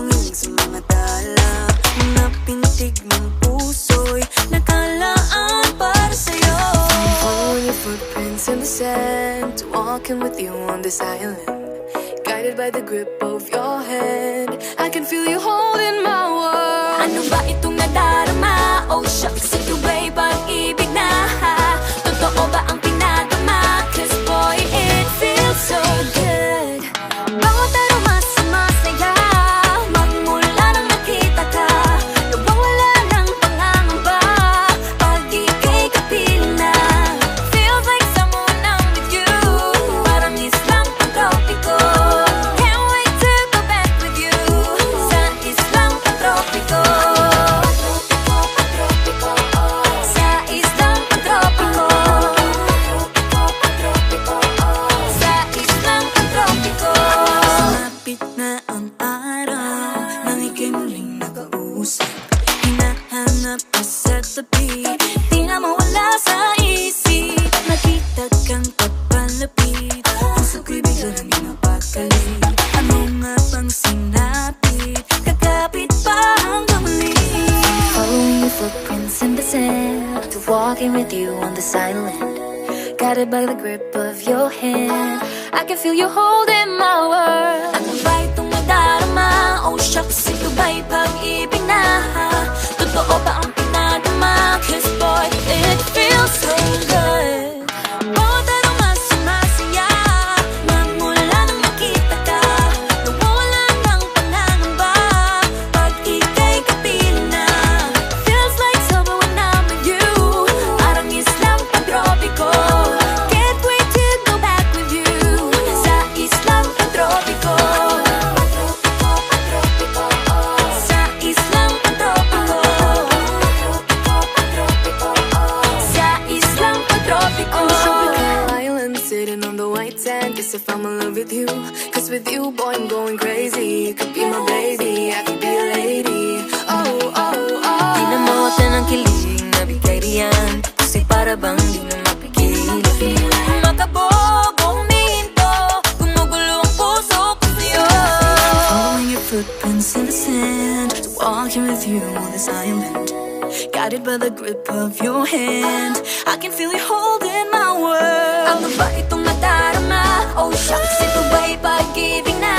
hangin sa mga tala. Mga pintig ng puso'y nakalaan para sa'yo. Following your footprints in the sand, walking with you on this island, guided by the grip of your hand. I can feel you holding my world. Ano ba itong nadarama? Oh shucks, ito ba'y pag-ibig na? Totoo ba ang pinadama? Cause boy, it feels so good. Bawat aroma sumasaya, magmula nang nakita ka. Nawawala ng pangangamba pag ika'y kapiling na. Feels like someone I'm with you, parang islang pantropiko. Can't wait to go back with you sa islang pantropiko. Sa islang pantropiko. Sa islang pantropiko. Sumapit na ang araw nang ika'y muling nakausap. Hinahanap ka sa tabi, di na mawala sa isip. Nakita kang papalapit, puso ko'y bigla nang pinapakali. Ano nga bang sinapit? Kakapit pa hanggang muli. Following your footprints in the sand, to walking with you on this island, guided by the grip of your hand. I can feel you holding my world. Ano ba itong nadarama? Oh shucks, ito ba'y pag-ibig na? Totoo ba ang pinadama? Cause boy, it feels so good. Bawat aroma sumasaya, magmula nang nakita ka. Nawawala ng pangangamba pag ika'y kapiling na. Feels like summer when I'm with you, parang islang pantropiko. Can't wait to go back with you sa islang pantropiko. Sa islang pantropiko. Sa islang pantropiko. On a tropical island sitting on the white sand, guess if I'm in love with you, cause with you boy I'm going crazy. You could be my baby, I could be a lady. Oh, oh, oh. Di na mawata ng kilig na bigay riyan, kasi para bang di na mapigil. Makabog o humihinto, gumugulo ang puso ko sa'yo. Following your footprints in the sand, walking with you on this island, guided by the grip of your hand. I can feel you holding my world. Ano ba itong nadarama? Oh shucks, ito ba'y pag-ibig na?